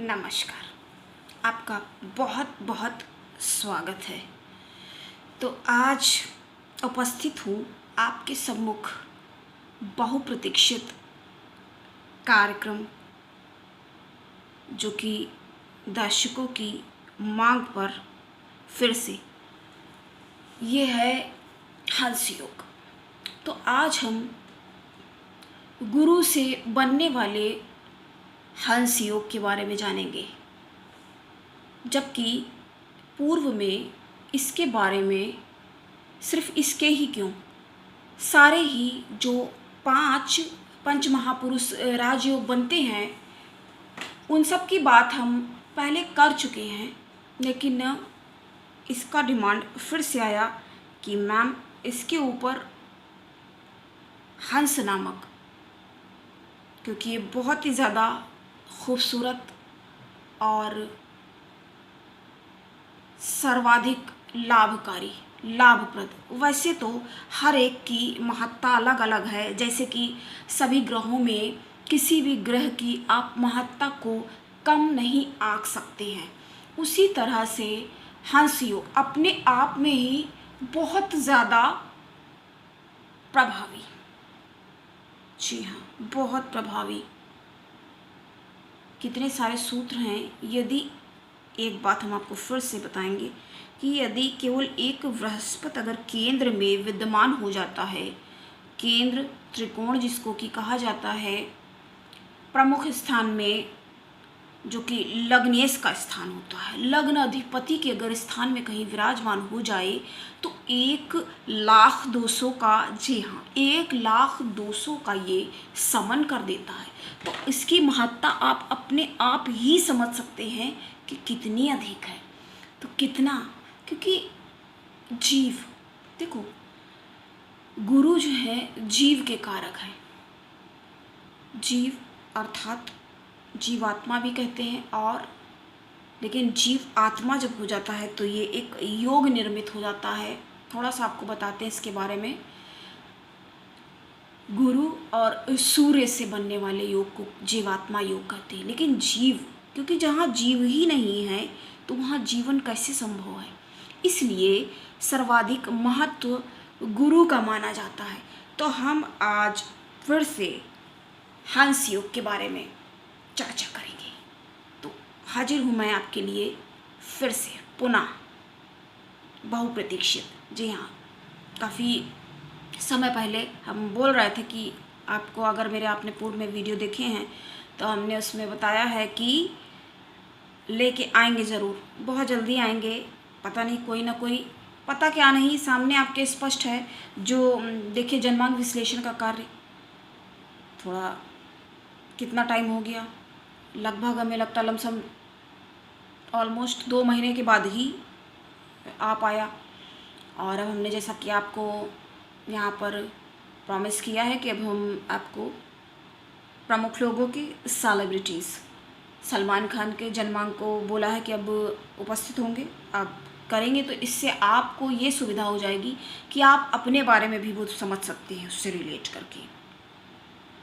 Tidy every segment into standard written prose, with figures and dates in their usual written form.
नमस्कार। आपका बहुत बहुत स्वागत है। तो आज उपस्थित हूँ आपके सम्मुख बहुप्रतीक्षित कार्यक्रम, जो कि दर्शकों की मांग पर फिर से ये है हंस योग। तो आज हम गुरु से बनने वाले हंस योग के बारे में जानेंगे, जबकि पूर्व में इसके बारे में सिर्फ इसके ही क्यों, सारे ही जो 5 पंच महापुरुष राजयोग बनते हैं उन सब की बात हम पहले कर चुके हैं। लेकिन इसका डिमांड फिर से आया कि मैम इसके ऊपर हंस नामक, क्योंकि ये बहुत ही ज़्यादा खूबसूरत और सर्वाधिक लाभकारी लाभप्रद, वैसे तो हर एक की महत्ता अलग अलग है। जैसे कि सभी ग्रहों में किसी भी ग्रह की आप महत्ता को कम नहीं आंक सकते हैं, उसी तरह से हंस योग अपने आप में ही बहुत ज़्यादा प्रभावी, जी हाँ, बहुत प्रभावी। कितने सारे सूत्र हैं। यदि एक बात हम आपको फिर से बताएंगे कि यदि केवल एक बृहस्पति अगर केंद्र में विद्यमान हो जाता है, केंद्र त्रिकोण जिसको कि कहा जाता है, प्रमुख स्थान में, जो कि लग्नेश का स्थान होता है, लग्न अधिपति के अगर स्थान में कहीं विराजमान हो जाए तो 1,02,00,000 का, जी हाँ, 1,02,00,000 का ये समन कर देता है। तो इसकी महत्ता आप अपने आप ही समझ सकते हैं कि कितनी अधिक है। तो कितना, क्योंकि जीव, देखो गुरु जो है जीव के कारक है। जीव अर्थात जीवात्मा भी कहते हैं, और लेकिन जीव आत्मा जब हो जाता है तो ये एक योग निर्मित हो जाता है। थोड़ा सा आपको बताते हैं इसके बारे में। गुरु और सूर्य से बनने वाले योग को जीवात्मा योग कहते हैं। लेकिन जीव, क्योंकि जहाँ जीव ही नहीं है तो वहाँ जीवन कैसे संभव है, इसलिए सर्वाधिक महत्व गुरु का माना जाता है। तो हम आज फिर से हंस योग के बारे में चर्चा करेंगे। तो हाजिर हूँ मैं आपके लिए फिर से पुनः बहुप्रतीक्षित, जी हाँ, काफ़ी समय पहले हम बोल रहे थे कि आपको, अगर मेरे आपने पूर्व में वीडियो देखे हैं तो हमने उसमें बताया है कि लेके आएंगे ज़रूर, बहुत जल्दी आएंगे। पता नहीं, कोई ना कोई, पता क्या नहीं, सामने आपके स्पष्ट है। जो देखिए जन्मांक विश्लेषण का कार्य, थोड़ा कितना टाइम हो गया, लगभग हमें लगता लमसम ऑलमोस्ट 2 महीने के बाद ही आ पाया। और अब हमने, जैसा कि आपको यहाँ पर प्रॉमिस किया है कि अब हम आपको प्रमुख लोगों की, सेलिब्रिटीज़, सलमान खान के जन्मांक को बोला है कि अब उपस्थित होंगे, अब करेंगे। तो इससे आपको ये सुविधा हो जाएगी कि आप अपने बारे में भी वो समझ सकते हैं, उससे रिलेट करके।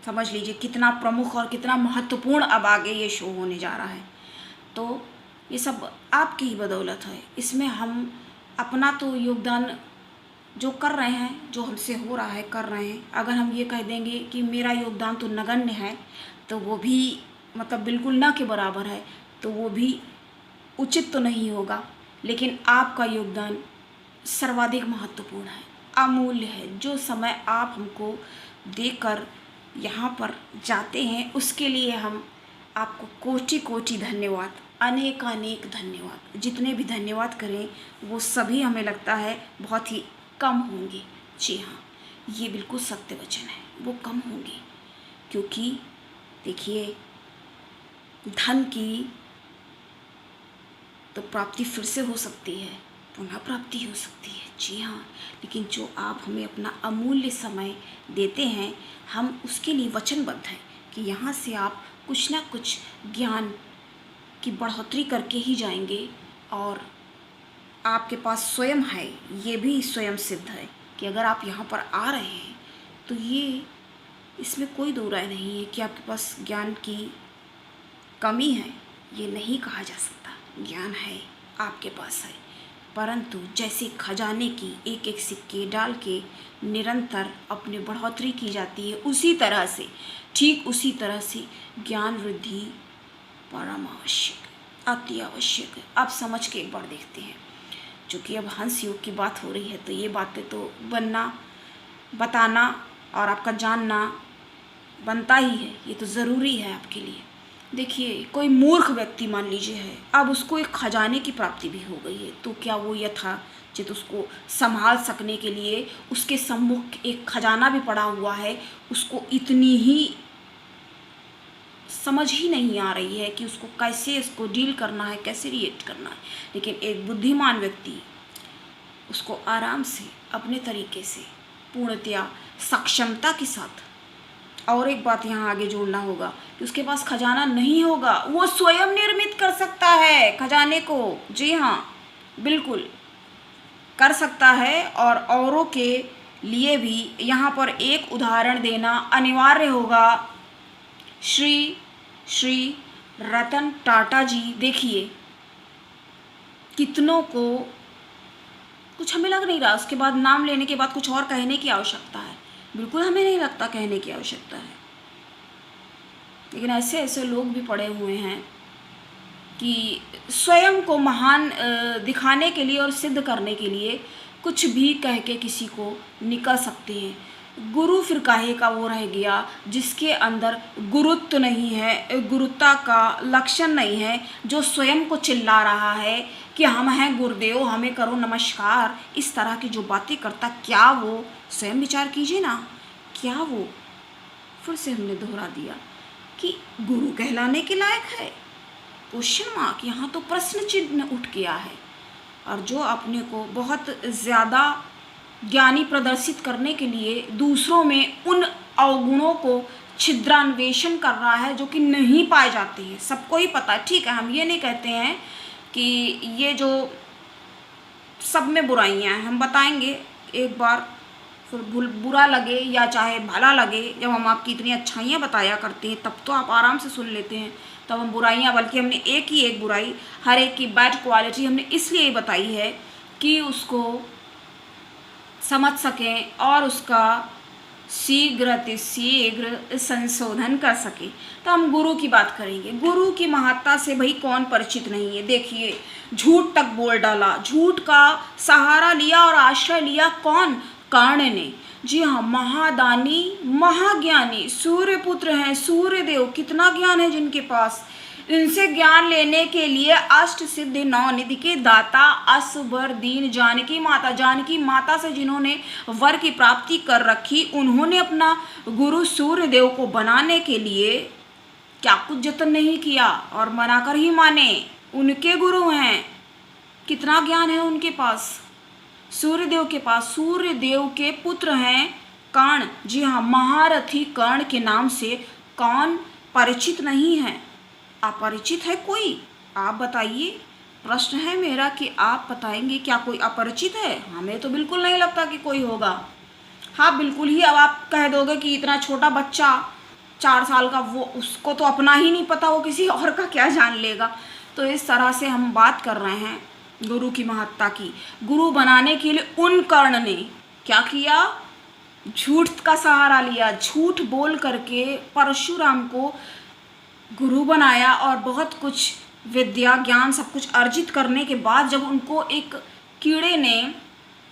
समझ लीजिए कितना प्रमुख और कितना महत्वपूर्ण अब आगे ये शो होने जा रहा है। तो ये सब आपकी ही बदौलत है। इसमें हम अपना तो योगदान जो कर रहे हैं, जो हमसे हो रहा है कर रहे हैं। अगर हम ये कह देंगे कि मेरा योगदान तो नगण्य है, तो वो भी मतलब बिल्कुल ना के बराबर है, तो वो भी उचित तो नहीं होगा। लेकिन आपका योगदान सर्वाधिक महत्वपूर्ण है, अमूल्य है। जो समय आप हमको देकर यहाँ पर जाते हैं, उसके लिए हम आपको कोटि कोटि धन्यवाद, अनेक धन्यवाद। जितने भी धन्यवाद करें वो सभी हमें लगता है बहुत ही कम होंगे। जी हाँ, ये बिल्कुल सत्य वचन है, वो कम होंगे। क्योंकि देखिए, धन की तो प्राप्ति फिर से हो सकती है, पुनः प्राप्ति हो सकती है, जी हाँ, लेकिन जो आप हमें अपना अमूल्य समय देते हैं, हम उसके लिए वचनबद्ध हैं कि यहाँ से आप कुछ ना कुछ ज्ञान की बढ़ोतरी करके ही जाएंगे। और आपके पास स्वयं है, ये भी स्वयं सिद्ध है कि अगर आप यहाँ पर आ रहे हैं तो ये, इसमें कोई दो राय नहीं है कि आपके पास ज्ञान की कमी है ये नहीं कहा जा सकता। ज्ञान है, आपके पास है, परंतु जैसे खजाने की एक एक सिक्के डाल के निरंतर अपनी बढ़ोतरी की जाती है, उसी तरह से, ठीक उसी तरह से ज्ञान वृद्धि परम आवश्यक है, अति आवश्यक है। आप समझ के एक बार देखते हैं, चूँकि अब हंस योग की बात हो रही है तो ये बातें तो बनना, बताना और आपका जानना बनता ही है, ये तो ज़रूरी है आपके लिए। देखिए, कोई मूर्ख व्यक्ति मान लीजिए है, अब उसको एक खजाने की प्राप्ति भी हो गई है, तो क्या वो यथाचित उसको संभाल सकने के लिए उसके सम्मुख एक खजाना भी पड़ा हुआ है, उसको इतनी ही समझ ही नहीं आ रही है कि उसको कैसे इसको डील करना है, कैसे रिएक्ट करना है। लेकिन एक बुद्धिमान व्यक्ति उसको आराम से अपने तरीके से पूर्णतया सक्षमता के साथ, और एक बात यहाँ आगे जोड़ना होगा कि उसके पास खजाना नहीं होगा, वो स्वयं निर्मित कर सकता है खजाने को। जी हाँ, बिल्कुल कर सकता है। और औरों के लिए भी यहाँ पर एक उदाहरण देना अनिवार्य होगा। श्री रतन टाटा जी, देखिए कितनों को कुछ हमें लग नहीं रहा, उसके बाद नाम लेने के बाद कुछ और कहने की आवश्यकता है, बिल्कुल हमें नहीं लगता कहने की आवश्यकता है। लेकिन ऐसे ऐसे लोग भी पड़े हुए हैं कि स्वयं को महान दिखाने के लिए और सिद्ध करने के लिए कुछ भी कह के किसी को निकल सकते हैं। गुरु फिर काहे का वो रह गया जिसके अंदर गुरुत्व नहीं है, गुरुता का लक्षण नहीं है, जो स्वयं को चिल्ला रहा है कि हम हैं गुरुदेव, हमें करो नमस्कार। इस तरह की जो बातें करता, क्या वो स्वयं विचार कीजिए ना, क्या वो, फिर से हमने दोहरा दिया कि गुरु कहलाने के लायक है? क्वेश्चन मार्क, यहाँ तो प्रश्न चिन्ह उठ गया है। और जो अपने को बहुत ज़्यादा ज्ञानी प्रदर्शित करने के लिए दूसरों में उन अवगुणों को छिद्रान्वेषण कर रहा है जो कि नहीं पाए जाते हैं, सबको ही पता है। ठीक है, हम ये नहीं कहते हैं कि ये जो सब में बुराइयां हैं, हम बताएंगे एक बार, फिर बुरा लगे या चाहे भला लगे, जब हम आपकी इतनी अच्छाइयाँ बताया करते हैं तब तो आप आराम से सुन लेते हैं। तब हम बुराइयाँ, बल्कि हमने एक ही एक बुराई, हर एक की बैड क्वालिटी हमने इसलिए बताई है कि उसको समझ सकें और उसका शीघ्र संशोधन कर सके। तो हम गुरु की बात करेंगे। गुरु की महत्ता से भाई कौन परिचित नहीं है। देखिए, झूठ तक बोल डाला, झूठ का सहारा लिया और आश्रय लिया कौन? कर्ण ने। जी हाँ, महादानी महाज्ञानी सूर्यपुत्र हैं, सूर्यदेव, कितना ज्ञान है जिनके पास। इनसे ज्ञान लेने के लिए अष्ट सिद्धि नौ निधि के दाता असबर दीन जानकी माता से जिन्होंने वर की प्राप्ति कर रखी, उन्होंने अपना गुरु सूर्यदेव को बनाने के लिए क्या कुछ जतन नहीं किया और मनाकर ही माने। उनके गुरु हैं, कितना ज्ञान है उनके पास, सूर्यदेव के पास। सूर्यदेव के पुत्र हैं कर्ण। जी हाँ, महारथी कर्ण के नाम से कौन परिचित नहीं है? अपरिचित है कोई? आप बताइए। प्रश्न है मेरा कि आप बताएंगे क्या कोई अपरिचित है? हमें तो बिल्कुल नहीं लगता कि कोई होगा। हाँ, बिल्कुल ही। अब आप कह दोगे कि इतना छोटा बच्चा 4 साल का, वो उसको तो अपना ही नहीं पता, वो किसी और का क्या जान लेगा। तो इस तरह से हम बात कर रहे हैं गुरु की महत्ता की। गुरु बनाने के लिए उन कर्ण ने क्या किया? झूठ का सहारा लिया, झूठ बोल करके परशुराम को गुरु बनाया और बहुत कुछ विद्या ज्ञान सब कुछ अर्जित करने के बाद जब उनको एक कीड़े ने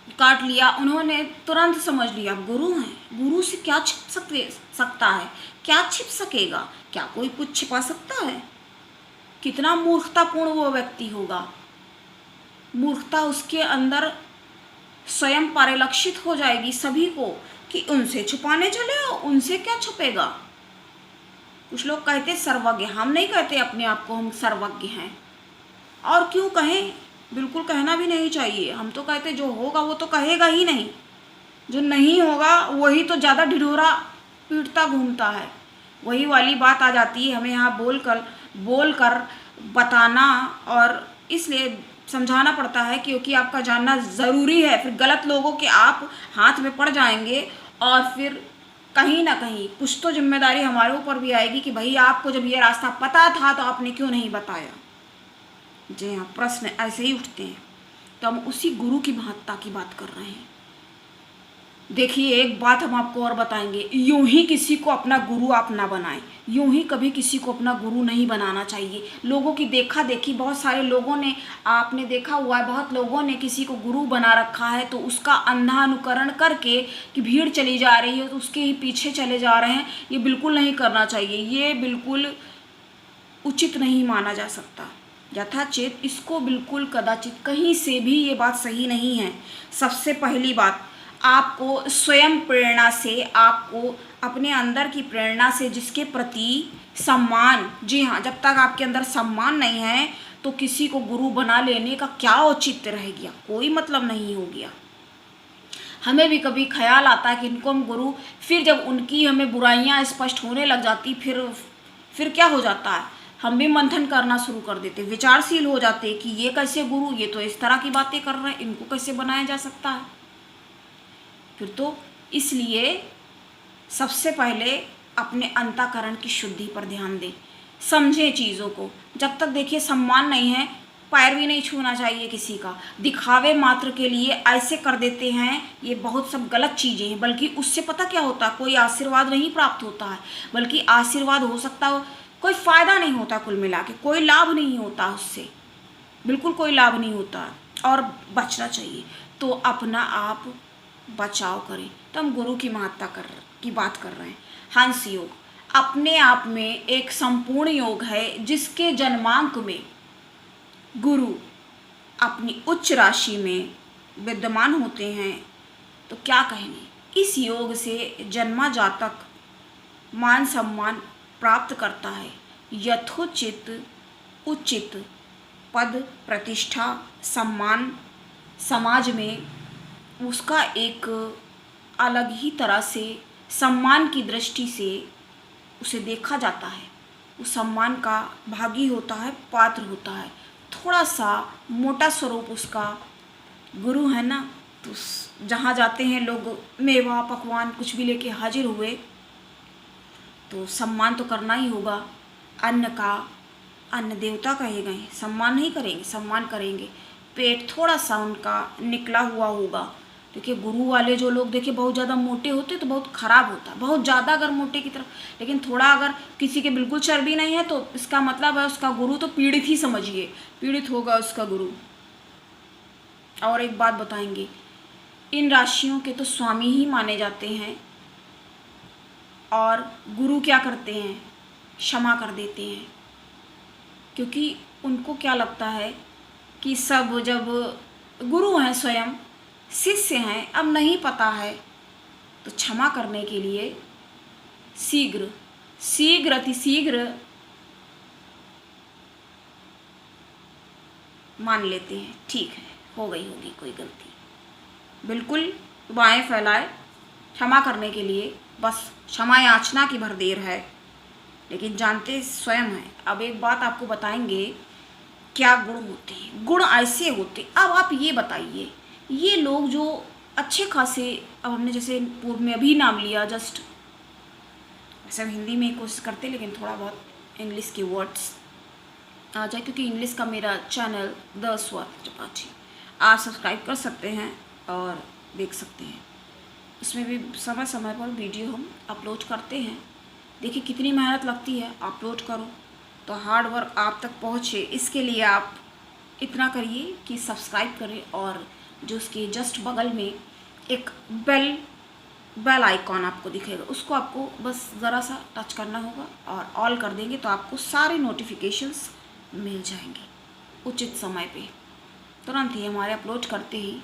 काट लिया, उन्होंने तुरंत समझ लिया गुरु हैं, गुरु से क्या छिप सकता है, क्या छिप सकेगा, क्या कोई कुछ छिपा सकता है? कितना मूर्खतापूर्ण वो व्यक्ति होगा। मूर्खता उसके अंदर स्वयं परिलक्षित हो जाएगी सभी को कि उनसे छुपाने चले हो, उनसे क्या छुपेगा। कुछ लोग कहते सर्वज्ञ, हम नहीं कहते अपने आप को हम सर्वज्ञ हैं, और क्यों कहें, बिल्कुल कहना भी नहीं चाहिए। हम तो कहते जो होगा वो तो कहेगा ही नहीं, जो नहीं होगा वही तो ज़्यादा ढिढोरा पीटता घूमता है। वही वाली बात आ जाती है, हमें यहाँ बोल कर बताना और इसलिए समझाना पड़ता है क्योंकि आपका जानना ज़रूरी है। फिर गलत लोगों के आप हाथ में पड़ जाएंगे और फिर कहीं ना कहीं कुछ तो जिम्मेदारी हमारे ऊपर भी आएगी कि भाई आपको जब ये रास्ता पता था तो आपने क्यों नहीं बताया। जी हाँ, प्रश्न ऐसे ही उठते हैं। तो हम उसी गुरु की महत्ता की बात कर रहे हैं। देखिए, एक बात हम आपको और बताएंगे, यूं ही किसी को अपना गुरु आप ना बनाएं। यूं ही कभी किसी को अपना गुरु नहीं बनाना चाहिए। लोगों की देखा देखी, बहुत सारे लोगों ने, आपने देखा हुआ है, बहुत लोगों ने किसी को गुरु बना रखा है तो उसका अंधा अनुकरण करके कि भीड़ चली जा रही है तो उसके ही पीछे चले जा रहे हैं। ये बिल्कुल नहीं करना चाहिए, ये बिल्कुल उचित नहीं माना जा सकता। यथाचित इसको बिल्कुल कदाचित कहीं से भी ये बात सही नहीं है। सबसे पहली बात, आपको स्वयं प्रेरणा से, आपको अपने अंदर की प्रेरणा से जिसके प्रति सम्मान, जी हाँ, जब तक आपके अंदर सम्मान नहीं है तो किसी को गुरु बना लेने का क्या औचित्य रह गया, कोई मतलब नहीं हो गया। हमें भी कभी ख्याल आता है कि इनको हम गुरु, फिर जब उनकी हमें बुराइयां स्पष्ट होने लग जाती, फिर क्या हो जाता है, हम भी मंथन करना शुरू कर देते, विचारशील हो जाते कि ये कैसे गुरु, ये तो इस तरह की बातें कर रहे हैं, इनको कैसे बनाया जा सकता है। फिर तो इसलिए सबसे पहले अपने अंतःकरण की शुद्धि पर ध्यान दें, समझें चीज़ों को। जब तक देखिए सम्मान नहीं है, पैर भी नहीं छूना चाहिए किसी का। दिखावे मात्र के लिए ऐसे कर देते हैं, ये बहुत सब गलत चीज़ें हैं। बल्कि उससे पता क्या होता है, कोई आशीर्वाद नहीं प्राप्त होता है, बल्कि आशीर्वाद हो सकता हो, कोई फ़ायदा नहीं होता, कुल मिला के कोई लाभ नहीं होता उससे, बिल्कुल कोई लाभ नहीं होता और बचना चाहिए। तो अपना आप बचाव करें। तो हम गुरु की महत्ता की बात कर रहे हैं। हंस योग अपने आप में एक संपूर्ण योग है, जिसके जन्मांक में गुरु अपनी उच्च राशि में विद्यमान होते हैं। तो क्या कहेंगे, इस योग से जन्मा जातक मान सम्मान प्राप्त करता है, यथोचित उचित पद प्रतिष्ठा सम्मान समाज में उसका एक अलग ही तरह से सम्मान की दृष्टि से उसे देखा जाता है। उस सम्मान का भागी होता है, पात्र होता है। थोड़ा सा मोटा स्वरूप उसका गुरु है ना, तो जहाँ जाते हैं लोग मेवा पकवान कुछ भी लेके हाजिर हुए तो सम्मान तो करना ही होगा। अन्न का, अन्न देवता कहे गए, सम्मान नहीं करेंगे, सम्मान करेंगे। पेट थोड़ा सा उनका निकला हुआ होगा। देखिए गुरु वाले जो लोग देखिए बहुत ज़्यादा मोटे होते तो बहुत ख़राब होता है, बहुत ज़्यादा अगर मोटे की तरफ, लेकिन थोड़ा अगर किसी के बिल्कुल चर्बी नहीं है तो इसका मतलब है उसका गुरु तो पीड़ित ही समझिए, पीड़ित होगा उसका गुरु। और एक बात बताएंगे, इन राशियों के तो स्वामी ही माने जाते हैं और गुरु क्या करते हैं, क्षमा कर देते हैं। क्योंकि उनको क्या लगता है कि सब जब गुरु हैं स्वयं शिष्य हैं, अब नहीं पता है तो क्षमा करने के लिए शीघ्र शीघ्र अतिशीघ्र मान लेते हैं, ठीक है हो गई होगी कोई गलती, बिल्कुल बाएं फैलाए क्षमा करने के लिए, बस क्षमा याचना की भर देर है, लेकिन जानते स्वयं हैं। अब एक बात आपको बताएंगे, क्या गुण होते हैं, गुण ऐसे होते। अब आप ये बताइए, ये लोग जो अच्छे खासे, अब हमने जैसे पूर्व में अभी नाम लिया जस्ट, वैसे हिंदी में कोशिश करते लेकिन थोड़ा बहुत इंग्लिश के वर्ड्स आ जाए, क्योंकि इंग्लिश का मेरा चैनल द स्वाति त्रिपाठी आप सब्सक्राइब कर सकते हैं और देख सकते हैं। इसमें भी समय समय पर वीडियो हम अपलोड करते हैं। देखिए कितनी मेहनत लगती है, अपलोड करो तो हार्ड वर्क आप तक पहुँचे। इसके लिए आप इतना करिए कि सब्सक्राइब करें और जो उसके जस्ट बगल में एक बेल आइकॉन आपको दिखेगा, उसको आपको बस ज़रा सा टच करना होगा और ऑल कर देंगे तो आपको सारे नोटिफिकेशंस मिल जाएंगे उचित समय पे, तुरंत ही हमारे अपलोड करते ही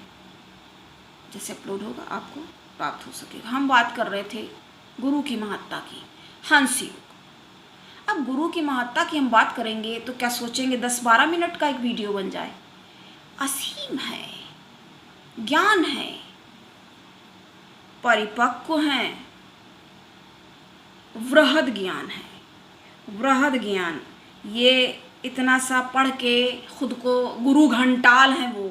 जैसे अपलोड होगा आपको प्राप्त हो सकेगा। हम बात कर रहे थे गुरु की महत्ता की, हंस योग। अब गुरु की महत्ता की हम बात करेंगे तो क्या सोचेंगे 10-12 मिनट का एक वीडियो बन जाए। असीम है, ज्ञान है, परिपक्व हैं, वृहद ज्ञान है, वृहद ज्ञान। ये इतना सा पढ़ के खुद को गुरु घंटाल हैं वो।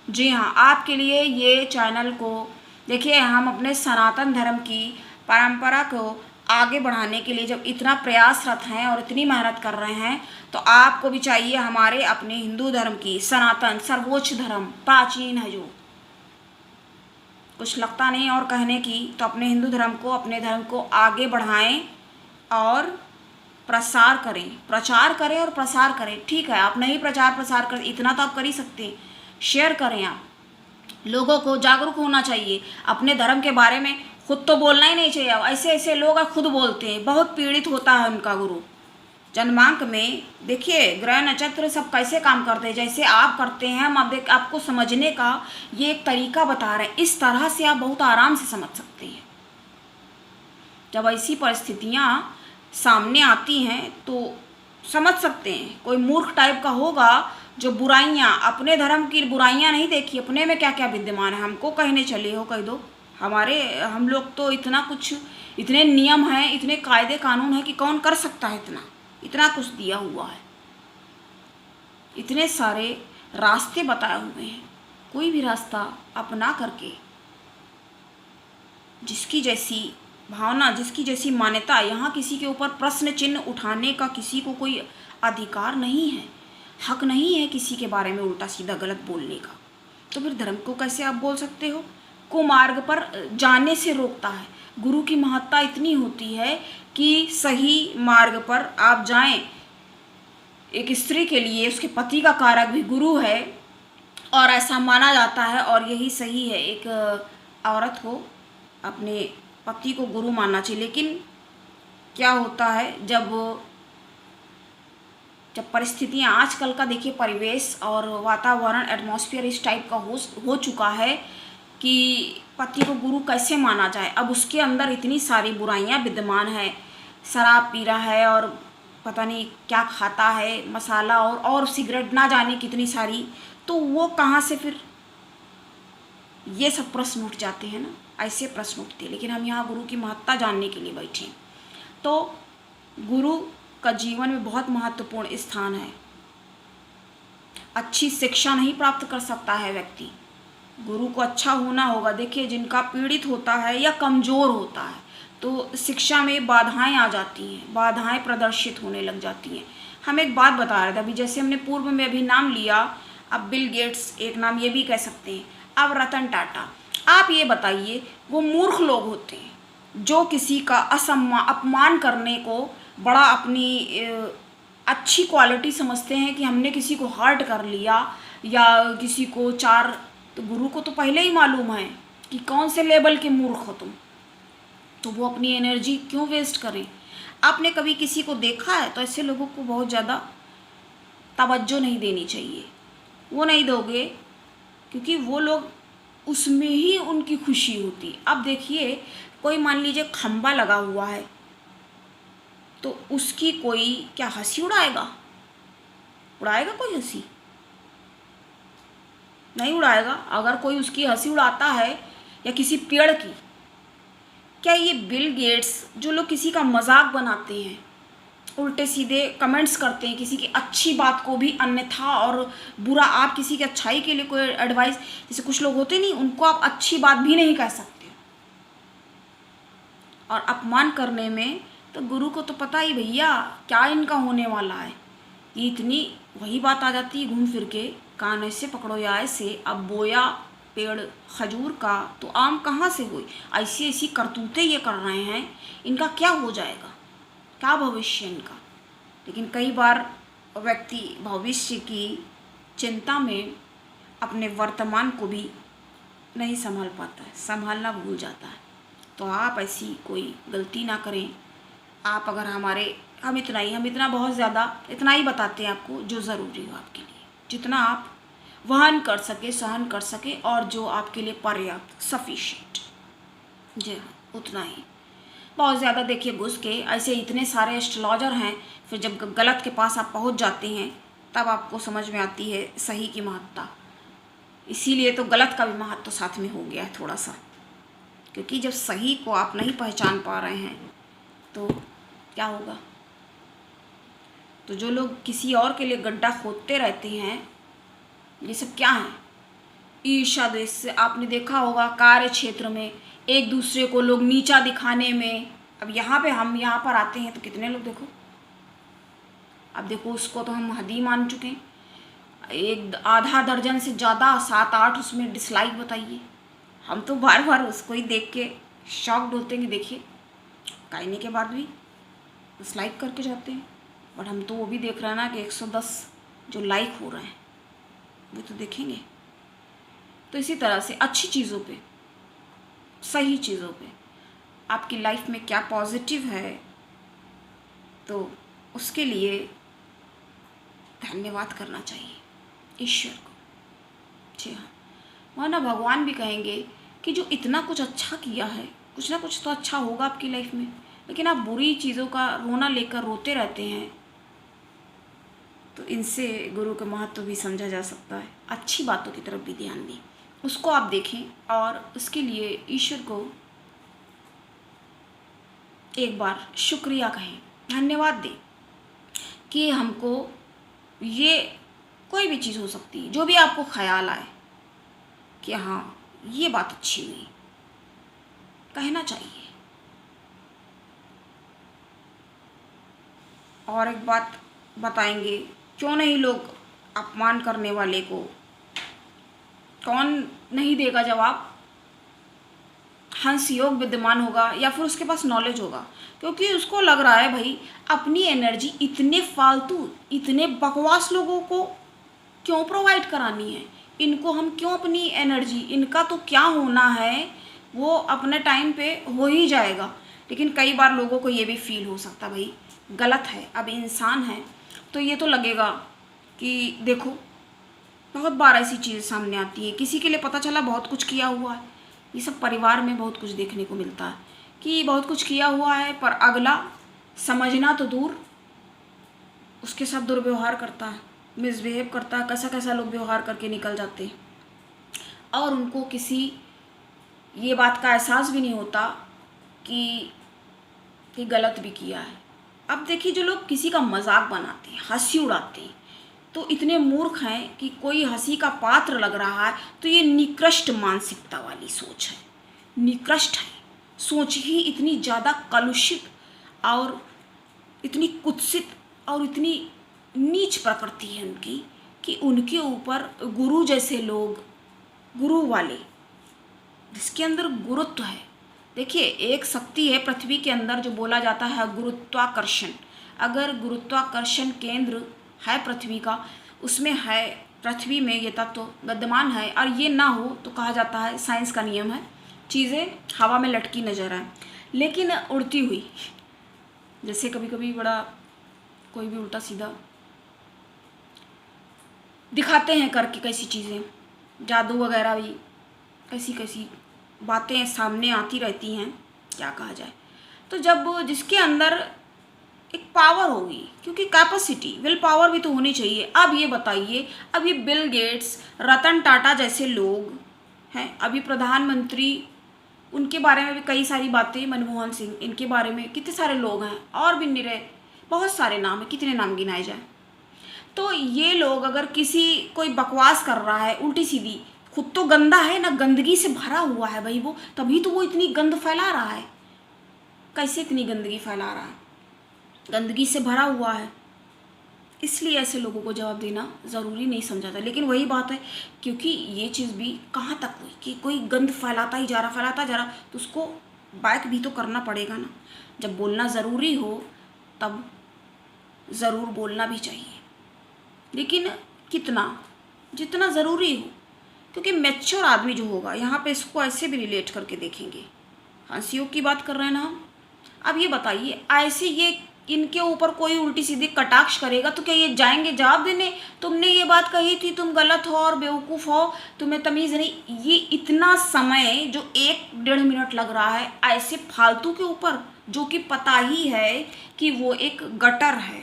जी हाँ, आपके लिए ये चैनल को देखिए, हम अपने सनातन धर्म की परंपरा को आगे बढ़ाने के लिए जब इतना प्रयासरत हैं और इतनी मेहनत कर रहे हैं, तो आपको भी चाहिए हमारे अपने हिंदू धर्म की, सनातन सर्वोच्च धर्म प्राचीन है जो, कुछ लगता नहीं और कहने की, तो अपने हिंदू धर्म को, अपने धर्म को आगे बढ़ाएं और प्रसार करें, प्रचार करें और प्रसार करें। ठीक है, आप नहीं प्रचार प्रसार कर, इतना तो आप कर ही सकते हैं, शेयर करें। आप लोगों को जागरूक होना चाहिए अपने धर्म के बारे में, खुद तो बोलना ही नहीं चाहिए। ऐसे ऐसे लोग खुद बोलते हैं, बहुत पीड़ित होता है उनका गुरु। जन्मांक में देखिए ग्रह नक्षत्र सब कैसे काम करते हैं, जैसे आप करते हैं। हम अब आपको समझने का ये एक तरीका बता रहे हैं, इस तरह से आप बहुत आराम से समझ सकते हैं। जब ऐसी परिस्थितियाँ सामने आती हैं तो समझ सकते हैं। कोई मूर्ख टाइप का होगा जो बुराइयाँ, अपने धर्म की बुराइयाँ नहीं देखी, अपने में क्या क्या विद्यमान है, हमको कहने चले हो, कह दो। हम लोग तो इतना कुछ, इतने नियम हैं, इतने कायदे कानून हैं कि कौन कर सकता है इतना कुछ दिया हुआ है, इतने सारे रास्ते बताए हुए हैं। कोई भी रास्ता अपना करके, जिसकी जैसी भावना, जिसकी जैसी मान्यता, यहाँ किसी के ऊपर प्रश्न चिन्ह उठाने का किसी को कोई अधिकार नहीं है, हक नहीं है किसी के बारे में उल्टा सीधा गलत बोलने का। तो फिर धर्म को कैसे आप बोल सकते हो? कुमार्ग पर जाने से रोकता है। गुरु की महत्ता इतनी होती है कि सही मार्ग पर आप जाएं। एक स्त्री के लिए उसके पति का कारक भी गुरु है और ऐसा माना जाता है, और यही सही है। एक औरत को अपने पति को गुरु मानना चाहिए। लेकिन क्या होता है, जब परिस्थितियाँ, आजकल का देखिए परिवेश और वातावरण, एटमॉस्फेयर इस टाइप का हो चुका है कि पति को गुरु कैसे माना जाए। अब उसके अंदर इतनी सारी बुराइयां विद्यमान है, शराब पी रहा है और पता नहीं क्या खाता है, मसाला और सिगरेट, ना जाने कितनी सारी, तो वो कहाँ से फिर ये सब प्रश्न उठ जाते हैं ना, ऐसे प्रश्न उठते हैं। लेकिन हम यहाँ गुरु की महत्ता जानने के लिए बैठे हैं। तो गुरु का जीवन में बहुत महत्वपूर्ण स्थान है। अच्छी शिक्षा नहीं प्राप्त कर सकता है व्यक्ति, गुरु को अच्छा होना होगा। देखिए जिनका पीड़ित होता है या कमज़ोर होता है तो शिक्षा में बाधाएं आ जाती हैं, बाधाएं प्रदर्शित होने लग जाती हैं। हम एक बात बता रहे थे अभी, जैसे हमने पूर्व में अभी नाम लिया, अब बिल गेट्स एक नाम ये भी कह सकते हैं, अब रतन टाटा। आप ये बताइए, वो मूर्ख लोग होते हैं जो किसी का अपमान करने को बड़ा अपनी अच्छी क्वालिटी समझते हैं कि हमने किसी को हर्ट कर लिया या किसी को चार। तो गुरु को तो पहले ही मालूम है कि कौन से लेवल के मूर्ख हो तुम, तो वो अपनी एनर्जी क्यों वेस्ट करें। आपने कभी किसी को देखा है तो ऐसे लोगों को बहुत ज़्यादा तवज्जो नहीं देनी चाहिए। वो नहीं दोगे क्योंकि वो लोग, उसमें ही उनकी खुशी होती। अब देखिए कोई मान लीजिए खंबा लगा हुआ है, तो उसकी कोई क्या हंसी उड़ाएगा? उड़ाएगा कोई हंसी? नहीं उड़ाएगा। अगर कोई उसकी हंसी उड़ाता है या किसी पेड़ की, क्या ये बिल गेट्स जो लोग किसी का मजाक बनाते हैं, उल्टे सीधे कमेंट्स करते हैं, किसी की अच्छी बात को भी अन्यथा और बुरा, आप किसी की अच्छाई के लिए कोई एडवाइस, जैसे कुछ लोग होते नहीं, उनको आप अच्छी बात भी नहीं कह सकते। और अपमान करने में तो गुरु को तो पता ही भैया क्या इनका होने वाला है। ये इतनी वही बात आ जाती है घूम फिर के, कान ऐसे पकड़ो या ऐसे। अब बोया पेड़ खजूर का तो आम कहाँ से हुई? ऐसी ऐसी करतूतें ये कर रहे हैं, इनका क्या हो जाएगा, क्या भविष्य इनका। लेकिन कई बार व्यक्ति भविष्य की चिंता में अपने वर्तमान को भी नहीं संभाल पाता है, संभालना भूल जाता है। तो आप ऐसी कोई गलती ना करें। आप अगर हम इतना बहुत ज़्यादा इतना ही बताते हैं आपको जो ज़रूरी हो आपके लिए, जितना आप वहन कर सके, सहन कर सके, और जो आपके लिए पर्याप्त, सफिशिएंट, जी हाँ, उतना ही। बहुत ज़्यादा देखिए घुस के ऐसे इतने सारे एस्ट्रोलॉजर हैं, फिर जब गलत के पास आप पहुंच जाते हैं तब आपको समझ में आती है सही की महत्ता। इसीलिए तो गलत का भी महत्व साथ में हो गया है थोड़ा सा, क्योंकि जब सही को आप नहीं पहचान पा रहे हैं तो क्या होगा। तो जो लोग किसी और के लिए गड्ढा खोदते रहते हैं, ये सब क्या है? ईर्ष्या द्वेष से। आपने देखा होगा कार्य क्षेत्र में एक दूसरे को लोग नीचा दिखाने में। अब यहाँ पे हम यहाँ पर आते हैं तो कितने लोग देखो, अब देखो उसको तो हम हद ही मान चुके हैं, एक आधा दर्जन से ज़्यादा, 7-8 उसमें डिसलाइक। बताइए, हम तो बार बार उसको ही देख के शॉक्ड होते हैं कि देखिए कहने के बाद भी डिसलाइक करके जाते हैं। बट हम तो वो भी देख रहे हैं ना कि 110 जो लाइक हो रहे हैं वो तो देखेंगे। तो इसी तरह से अच्छी चीज़ों पे, सही चीज़ों पे आपकी लाइफ में क्या पॉजिटिव है, तो उसके लिए धन्यवाद करना चाहिए ईश्वर को। जी हाँ, वरना भगवान भी कहेंगे कि जो इतना कुछ अच्छा किया है, कुछ ना कुछ तो अच्छा होगा आपकी लाइफ में, लेकिन आप बुरी चीज़ों का रोना लेकर रोते रहते हैं। तो इनसे गुरु का महत्व भी समझा जा सकता है। अच्छी बातों की तरफ भी ध्यान दें, उसको आप देखें और उसके लिए ईश्वर को एक बार शुक्रिया कहें, धन्यवाद दें कि हमको ये कोई भी चीज़ हो सकती है, जो भी आपको ख्याल आए कि हाँ ये बात अच्छी हुई, कहना चाहिए। और एक बात बताएंगे, क्यों नहीं लोग अपमान करने वाले को, कौन नहीं देगा जवाब? हंस योग विद्यमान होगा या फिर उसके पास नॉलेज होगा, क्योंकि उसको लग रहा है भाई अपनी एनर्जी इतने फालतू, इतने बकवास लोगों को क्यों प्रोवाइड करानी है, इनको हम क्यों अपनी एनर्जी, इनका तो क्या होना है वो अपने टाइम पे हो ही जाएगा। लेकिन कई बार लोगों को ये भी फील हो सकता भाई गलत है, अब इंसान है तो ये तो लगेगा कि देखो बहुत बार ऐसी चीज़ें सामने आती है, किसी के लिए पता चला बहुत कुछ किया हुआ है। ये सब परिवार में बहुत कुछ देखने को मिलता है कि बहुत कुछ किया हुआ है पर अगला समझना तो दूर, उसके साथ दुर्व्यवहार करता है, मिसबिहेव करता है, कैसा कैसा लोग व्यवहार करके निकल जाते हैं और उनको किसी ये बात का एहसास भी नहीं होता कि गलत भी किया है। अब देखिए जो लोग किसी का मजाक बनाते हैं, हंसी उड़ाते हैं, तो इतने मूर्ख हैं कि कोई हंसी का पात्र लग रहा है तो ये निकृष्ट मानसिकता वाली सोच है, निकृष्ट है सोच ही, इतनी ज़्यादा कलुषित और इतनी कुत्सित और इतनी नीच प्रकृति है उनकी कि उनके ऊपर गुरु जैसे लोग, गुरु वाले जिसके अंदर गुरुत्व है। देखिए एक शक्ति है पृथ्वी के अंदर जो बोला जाता है गुरुत्वाकर्षण। अगर गुरुत्वाकर्षण केंद्र है पृथ्वी का, उसमें है, पृथ्वी में ये तत्व तो विद्यमान है और ये ना हो तो कहा जाता है, साइंस का नियम है, चीज़ें हवा में लटकी नजर आए लेकिन उड़ती हुई। जैसे कभी कभी बड़ा कोई भी उल्टा सीधा दिखाते हैं करके कैसी चीज़ें, जादू वगैरह भी कैसी कैसी बातें सामने आती रहती हैं, क्या कहा जाए। तो जब जिसके अंदर एक पावर होगी, क्योंकि कैपेसिटी, विल पावर भी तो होनी चाहिए। अब ये बताइए, अभी बिल गेट्स, रतन टाटा जैसे लोग हैं, अभी प्रधानमंत्री, उनके बारे में भी कई सारी बातें, मनमोहन सिंह, इनके बारे में कितने सारे लोग हैं और भी निरे बहुत सारे नाम हैं, कितने नाम गिनाए जाए। तो ये लोग अगर किसी कोई बकवास कर रहा है उल्टी सीधी, खुद तो गंदा है ना, गंदगी से भरा हुआ है भाई वो, तभी तो वो इतनी गंद फैला रहा है। कैसे इतनी गंदगी फैला रहा है? गंदगी से भरा हुआ है, इसलिए ऐसे लोगों को जवाब देना ज़रूरी नहीं समझा था। लेकिन वही बात है, क्योंकि ये चीज़ भी कहाँ तक हुई कि कोई गंद फैलाता ही जा रहा, फैलाता जा रहा, तो उसको बैक भी तो करना पड़ेगा ना। जब बोलना ज़रूरी हो तब ज़रूर बोलना भी चाहिए, लेकिन कितना, जितना ज़रूरी हो। क्योंकि मैच्योर आदमी जो होगा, यहाँ पे इसको ऐसे भी रिलेट करके देखेंगे, हंसियों की बात कर रहे हैं ना हम। अब ये बताइए, ऐसे ये इनके ऊपर कोई उल्टी सीधी कटाक्ष करेगा तो क्या ये जाएंगे जवाब देने, तुमने ये बात कही थी, तुम गलत हो और बेवकूफ़ हो, तुम्हें तमीज़ नहीं। ये इतना समय जो 1-1.5 मिनट लग रहा है ऐसे फालतू के ऊपर, जो कि पता ही है कि वो एक गटर है,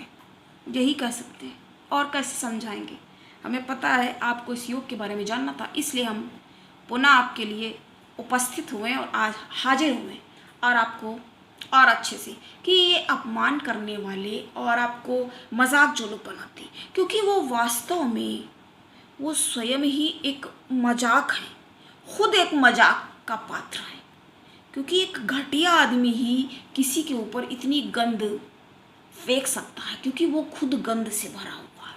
यही कह सकते हैं। और कैसे समझाएंगे? हमें पता है आपको इस योग के बारे में जानना था, इसलिए हम पुनः आपके लिए उपस्थित हुए और आज हाजिर हुए और आपको और अच्छे से कि ये अपमान करने वाले और आपको मजाक जो लोग बनाते हैं, क्योंकि वो वास्तव में वो स्वयं ही एक मजाक है, खुद एक मजाक का पात्र है, क्योंकि एक घटिया आदमी ही किसी के ऊपर इतनी गंद फेंक सकता है, क्योंकि वो खुद गंद से भरा हुआ है।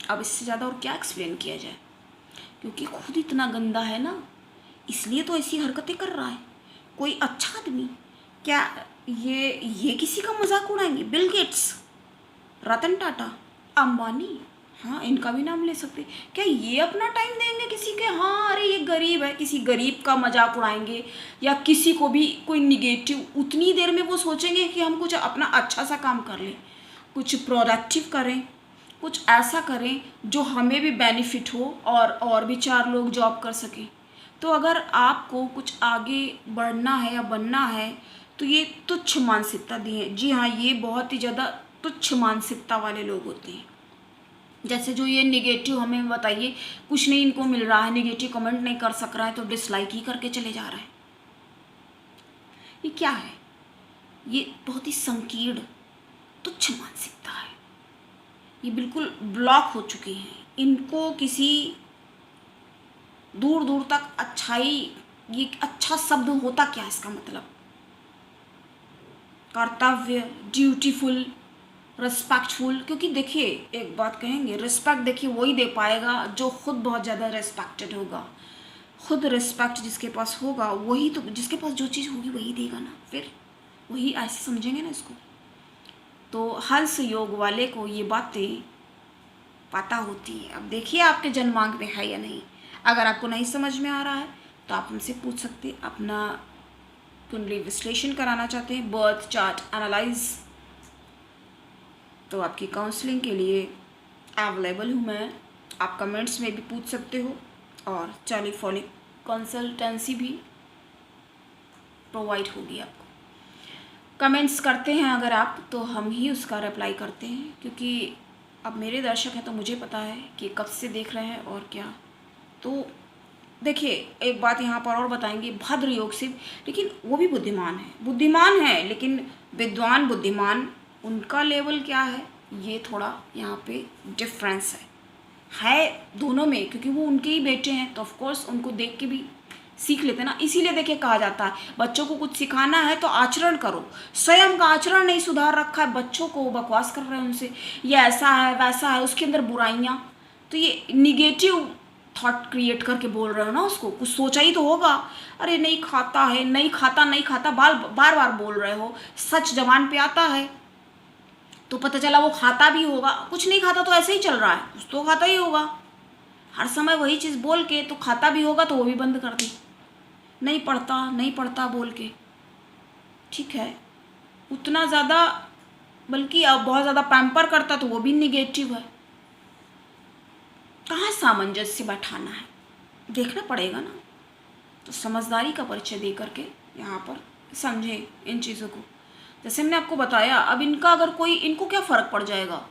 अब इससे ज़्यादा और क्या एक्सप्लेन किया जाए, क्योंकि खुद इतना गंदा है ना, इसलिए तो ऐसी हरकतें कर रहा है। कोई अच्छा आदमी क्या ये किसी का मजाक उड़ाएंगे? बिल गेट्स, रतन टाटा, अंबानी, हाँ इनका भी नाम ले सकते। क्या ये अपना टाइम देंगे किसी के, हाँ अरे ये गरीब है, किसी गरीब का मजाक उड़ाएंगे, या किसी को भी कोई निगेटिव, उतनी देर में वो सोचेंगे कि हम कुछ अपना अच्छा सा काम कर लें, कुछ प्रोडक्टिव करें, कुछ ऐसा करें जो हमें भी बेनिफिट हो और भी चार लोग जॉब कर सकें। तो अगर आपको कुछ आगे बढ़ना है या बनना है तो ये तुच्छ मानसिकता दी है। जी हाँ, ये बहुत ही ज़्यादा तुच्छ मानसिकता वाले लोग होते हैं। जैसे जो ये निगेटिव हमें बताइए, कुछ नहीं इनको मिल रहा है, निगेटिव कमेंट नहीं कर सक रहा है तो डिसलाइक ही करके चले जा रहा है। ये क्या है? ये बहुत ही संकीर्ण तुच्छ मानसिकता है। ये बिल्कुल ब्लॉक हो चुकी हैं। इनको किसी दूर दूर तक अच्छाई, ये अच्छा शब्द होता क्या है इसका मतलब? कर्तव्य, ड्यूटीफुल, रिस्पेक्टफुल। क्योंकि देखिए एक बात कहेंगे, रिस्पेक्ट देखिए वही दे पाएगा जो खुद बहुत ज़्यादा रिस्पेक्टेड होगा। खुद रिस्पेक्ट जिसके पास होगा वही तो, जिसके पास जो चीज़ होगी वही देगा ना, फिर वही ऐसे समझेंगे ना इसको। तो हंस योग वाले को ये बातें पता होती है। अब देखिए आपके जन्मांक में है या नहीं। अगर आपको नहीं समझ में आ रहा है तो आप हमसे पूछ सकते, अपना कुंडली विश्लेषण कराना चाहते हैं, बर्थ चार्ट एनालाइज, तो आपकी काउंसलिंग के लिए अवेलेबल हूँ मैं। आप कमेंट्स में भी पूछ सकते हो और टेलीफोनिक कंसल्टेंसी भी प्रोवाइड होगी आपको। कमेंट्स करते हैं अगर आप तो हम ही उसका रिप्लाई करते हैं, क्योंकि अब मेरे दर्शक हैं तो मुझे पता है कि कब से देख रहे हैं और क्या। तो देखिए एक बात यहाँ पर और बताएंगे, भद्र योग शिव, लेकिन वो भी बुद्धिमान है लेकिन विद्वान बुद्धिमान उनका लेवल क्या है, ये थोड़ा यहाँ पे डिफरेंस है दोनों में, क्योंकि वो उनके ही बेटे हैं तो ऑफकोर्स उनको देख के भी सीख लेते ना। इसीलिए देखिए कहा जाता है बच्चों को कुछ सिखाना है तो आचरण करो। स्वयं का आचरण नहीं सुधार रखा है, बच्चों को बकवास कर रहे हैं उनसे, ये ऐसा है वैसा है, उसके अंदर बुराइयाँ, तो ये निगेटिव थॉट क्रिएट करके बोल रहे हो ना उसको, कुछ सोचा ही तो होगा। अरे नहीं खाता है, नहीं खाता, बार बार बोल रहे हो, सच जबान पे आता है तो पता चला वो खाता भी होगा, कुछ नहीं खाता तो ऐसे ही चल रहा है, कुछ तो खाता ही होगा। हर समय वही चीज़ बोल के तो खाता भी होगा तो वो भी बंद कर दी, नहीं पढ़ता बोल के, ठीक है उतना ज़्यादा, बल्कि अब बहुत ज़्यादा पैम्पर करता तो वो भी निगेटिव है। कहाँ सामंजस्य बैठाना है, देखना पड़ेगा ना। तो समझदारी का परिचय दे करके यहाँ पर समझे इन चीज़ों को। जैसे हमने आपको बताया, अब इनका अगर कोई, इनको क्या फ़र्क पड़ जाएगा,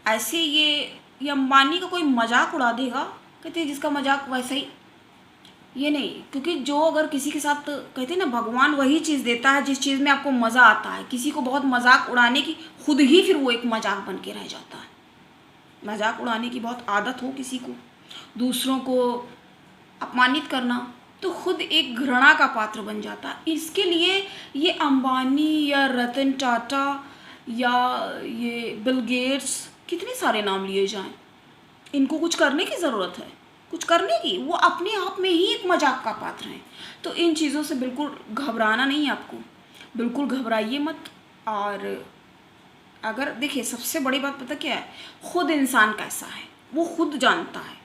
ऐसे ये अंबानी का कोई मजाक उड़ा देगा, कहते हैं जिसका मजाक वैसे ही, ये नहीं, क्योंकि जो अगर किसी के साथ, कहते हैं ना भगवान वही चीज़ देता है जिस चीज़ में आपको मज़ा आता है। किसी को बहुत मजाक उड़ाने की, खुद ही फिर वो एक मजाक बन के रह जाता है। मजाक उड़ाने की बहुत आदत हो किसी को, दूसरों को अपमानित करना, तो खुद एक घृणा का पात्र बन जाता है। इसके लिए ये अंबानी या रतन टाटा या ये बिल गेट्स, कितने सारे नाम लिए जाएं, इनको कुछ करने की ज़रूरत है, कुछ करने की, वो अपने आप में ही एक मजाक का पात्र हैं। तो इन चीज़ों से बिल्कुल घबराना नहीं है आपको, बिल्कुल घबराइए मत। और अगर देखिए सबसे बड़ी बात पता क्या है, खुद इंसान कैसा है वो खुद जानता है।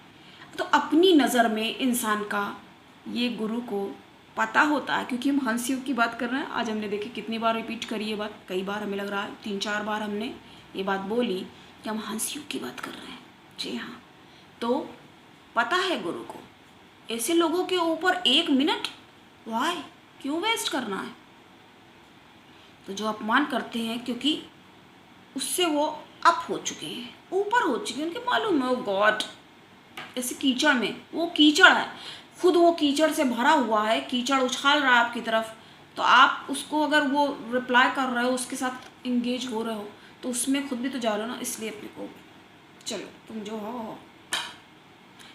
तो अपनी नज़र में इंसान का ये गुरु को पता होता है, क्योंकि हम हंस योग की बात कर रहे हैं। आज हमने देखी कितनी बार रिपीट करी ये बात, कई बार हमें लग रहा है 3-4 बार हमने ये बात बोली कि हम हंस योग की बात कर रहे हैं। जी हाँ, तो पता है गुरु को, ऐसे लोगों के ऊपर 1 मिनट वाई क्यों वेस्ट करना है। तो जो अपमान करते हैं, क्योंकि उससे वो अप हो चुके हैं, ऊपर हो चुके हैं, उनके मालूम है, ओ गॉड, ऐसे कीचड़ में, वो कीचड़ है, खुद वो कीचड़ से भरा हुआ है, कीचड़ उछाल रहा है आपकी तरफ, तो आप उसको अगर वो रिप्लाई कर रहे हो, उसके साथ इंगेज हो रहे हो, तो उसमें खुद भी तो जा रहे हो ना। इसलिए अपने को चलो तुम जो हो।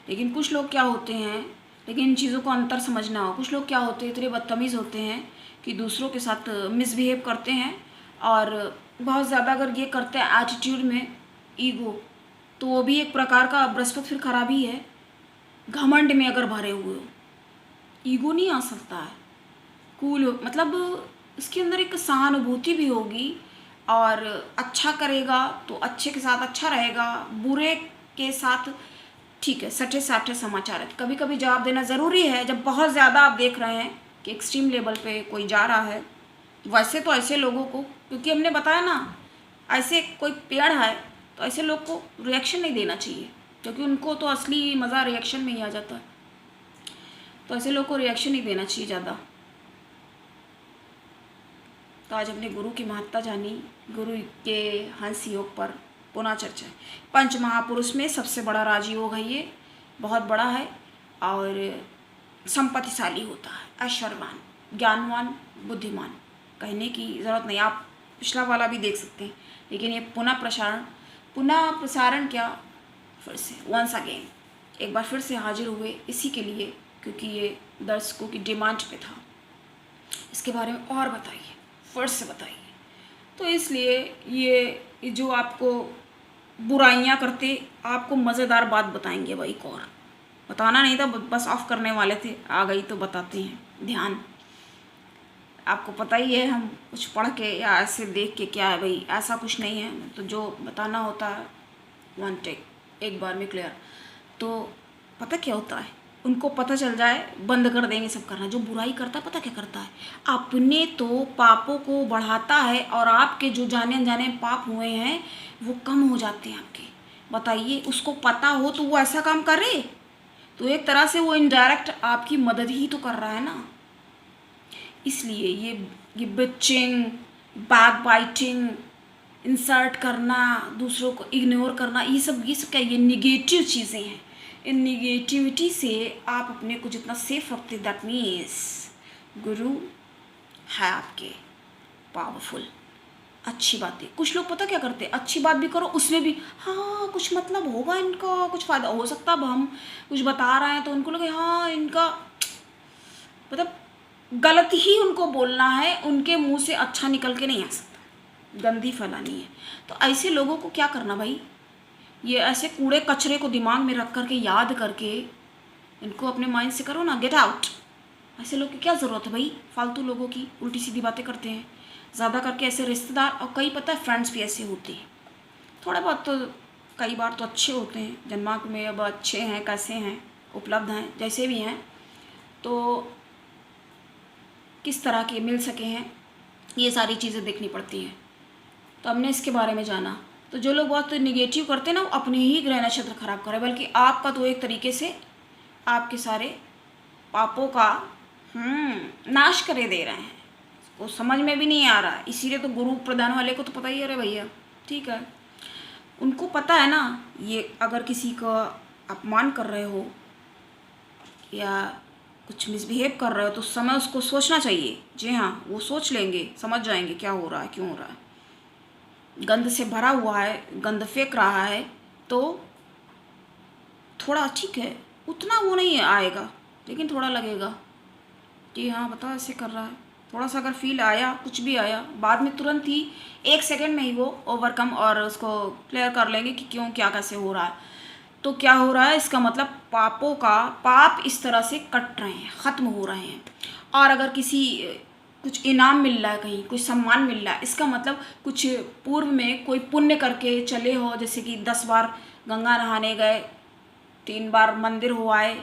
लेकिन कुछ लोग क्या होते हैं, लेकिन इन चीज़ों को अंतर समझना हो, कुछ लोग क्या होते हैं इतने बदतमीज़ होते हैं कि दूसरों के साथ मिसबिहेव करते हैं, और बहुत ज़्यादा अगर ये करते हैं एटीट्यूड में, ईगो, तो वो भी एक प्रकार का बृहस्पति फिर खराब ही है। घमंड में अगर भरे हुए हो, ईगो नहीं आ सकता है, कूल मतलब इसके अंदर एक सहानुभूति भी होगी, और अच्छा करेगा तो अच्छे के साथ अच्छा रहेगा, बुरे के साथ ठीक है सटे साटे समाचार है। कभी कभी जवाब देना ज़रूरी है जब बहुत ज़्यादा आप देख रहे हैं कि एक्सट्रीम लेवल पे कोई जा रहा है। वैसे तो ऐसे लोगों को, क्योंकि हमने बताया ना, ऐसे कोई पेड़ है तो ऐसे लोग को रिएक्शन नहीं देना चाहिए, क्योंकि उनको तो असली मज़ा रिएक्शन में ही आ जाता है। तो ऐसे लोग को रिएक्शन नहीं देना चाहिए ज़्यादा। तो आज हमने गुरु की महत्ता जानी, गुरु के हंस योग पर पुनः चर्चा है। पंच महापुरुष में सबसे बड़ा राजयोग है, ये बहुत बड़ा है और संपत्तिशाली होता है, ऐश्वर्यवान, ज्ञानवान, बुद्धिमान, कहने की ज़रूरत नहीं। आप पिछला वाला भी देख सकते हैं, लेकिन ये पुनः प्रसारण क्या, फिर से वंस अगेन एक बार फिर से हाजिर हुए इसी के लिए, क्योंकि ये दर्शकों की डिमांड पे था। इसके बारे में और बताइए, फिर से बताइए। तो इसलिए ये जो आपको बुराइयां करते, आपको मज़ेदार बात बताएंगे भाई। एक और बताना नहीं था, बस ऑफ करने वाले थे, आ गई तो बताते हैं। ध्यान, आपको पता ही है हम कुछ पढ़ के या ऐसे देख के क्या है भाई, ऐसा कुछ नहीं है। तो जो बताना होता है वन टेक, एक बार में क्लियर। तो पता क्या होता है, उनको पता चल जाए बंद कर देंगे सब करना। जो बुराई करता है पता क्या करता है, अपने तो पापों को बढ़ाता है, और आपके जो जाने अनजाने पाप हुए हैं वो कम हो जाते हैं आपके। बताइए, उसको पता हो तो वो ऐसा काम करे? तो एक तरह से वो इनडायरेक्ट आपकी मदद ही तो कर रहा है ना। इसलिए ये बिचिंग, बैक बाइटिंग, इंसल्ट करना, दूसरों को इग्नोर करना, ये सब क्या, ये निगेटिव चीज़ें हैं। इन निगेटिविटी से आप अपने को जितना सेफ रखते, दैट मीन्स गुरु है आपके पावरफुल। अच्छी बातें, कुछ लोग पता क्या करते हैं, अच्छी बात भी करो उसमें भी हाँ कुछ मतलब होगा इनका, कुछ फ़ायदा हो सकता है। अब हम कुछ बता रहे हैं तो उनको लगे हाँ इनका मतलब गलत ही उनको बोलना है, उनके मुंह से अच्छा निकल के नहीं आ सकता, गंदी फैलानी है। तो ऐसे लोगों को क्या करना भाई, ये ऐसे कूड़े कचरे को दिमाग में रख करके, याद करके इनको अपने माइंड से करो ना, गेट आउट। ऐसे लोग की क्या ज़रूरत है भाई, फालतू लोगों की, उल्टी सीधी बातें करते हैं ज़्यादा करके ऐसे रिश्तेदार, और कई पता है फ्रेंड्स भी ऐसे होते हैं। थोड़ा बहुत तो कई बार तो अच्छे होते हैं, जन्मांक में अब अच्छे हैं, कैसे हैं, उपलब्ध हैं, जैसे भी हैं, तो किस तरह के मिल सके हैं, ये सारी चीज़ें देखनी पड़ती हैं। तो हमने इसके बारे में जाना। तो जो लोग बहुत निगेटिव करते हैं ना, वो अपने ही ग्रह नक्षत्र खराब करे, बल्कि आपका तो एक तरीके से आपके सारे पापों का नाश करे दे रहे हैं। वो समझ में भी नहीं आ रहा है, इसीलिए तो गुरु प्रधान वाले को तो पता ही है, अरे भैया ठीक है, उनको पता है ना। ये अगर किसी का अपमान कर रहे हो या कुछ मिसबिहेव कर रहे हो तो उस समय उसको सोचना चाहिए। जी हाँ, वो सोच लेंगे, समझ जाएंगे क्या हो रहा है, क्यों हो रहा है। गंद से भरा हुआ है, गंद फेंक रहा है, तो थोड़ा ठीक है, उतना वो नहीं आएगा, लेकिन थोड़ा लगेगा कि हाँ बताओ ऐसे कर रहा है। थोड़ा सा अगर फील आया, कुछ भी आया, बाद में तुरंत ही 1 सेकंड में ही वो ओवरकम और उसको क्लियर कर लेंगे कि क्यों क्या कैसे हो रहा है। तो क्या हो रहा है, इसका मतलब पापों का पाप इस तरह से कट रहे हैं, ख़त्म हो रहे हैं। और अगर किसी कुछ इनाम मिल रहा है, कहीं कुछ सम्मान मिल रहा है, इसका मतलब कुछ पूर्व में कोई पुण्य करके चले हो, जैसे कि 10 बार गंगा नहाने गए, 3 बार मंदिर हो आए,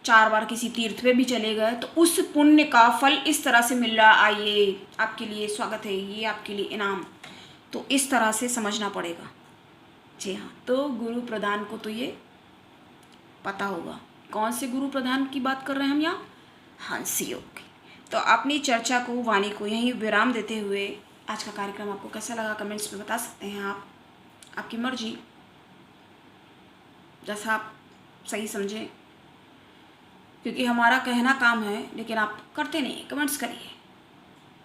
4 बार किसी तीर्थ पे भी चले गए, तो उस पुण्य का फल इस तरह से मिल रहा, आइए आपके लिए स्वागत है, ये आपके लिए इनाम। तो इस तरह से समझना पड़ेगा। जी हाँ, तो गुरु प्रधान को तो ये पता होगा। कौन से गुरु प्रधान की बात कर रहे हैं हम यहाँ, हंस योग की। तो अपनी चर्चा को, वाणी को यहीं विराम देते हुए, आज का कार्यक्रम आपको कैसा लगा कमेंट्स में बता सकते हैं आप, आपकी मर्जी, जैसा आप सही समझें, क्योंकि हमारा कहना काम है लेकिन आप करते नहीं, कमेंट्स करिए।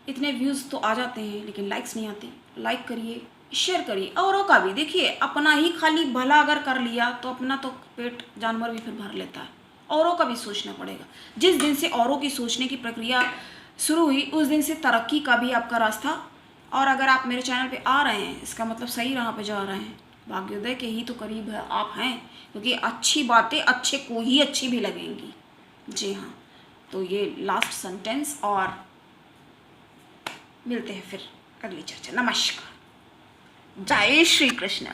इतने व्यूज़ तो आ जाते हैं लेकिन लाइक्स नहीं आते। लाइक करिए, शेयर करिए औरों का भी। देखिए अपना ही खाली भला अगर कर लिया तो अपना तो पेट जानवर भी फिर भर लेता है, औरों का भी सोचना पड़ेगा। जिस दिन से औरों की सोचने की प्रक्रिया शुरू हुई उस दिन से तरक्की का भी आपका रास्ता। और अगर आप मेरे चैनल पे आ रहे हैं इसका मतलब सही राह पे जा रहे हैं, भाग्योदय के ही तो करीब है आप हैं, क्योंकि अच्छी बातें अच्छे को ही अच्छी भी लगेंगी। जी हाँ, तो ये लास्ट सेंटेंस, और मिलते हैं फिर अगली चर्चा। नमस्कार, जय श्री कृष्ण।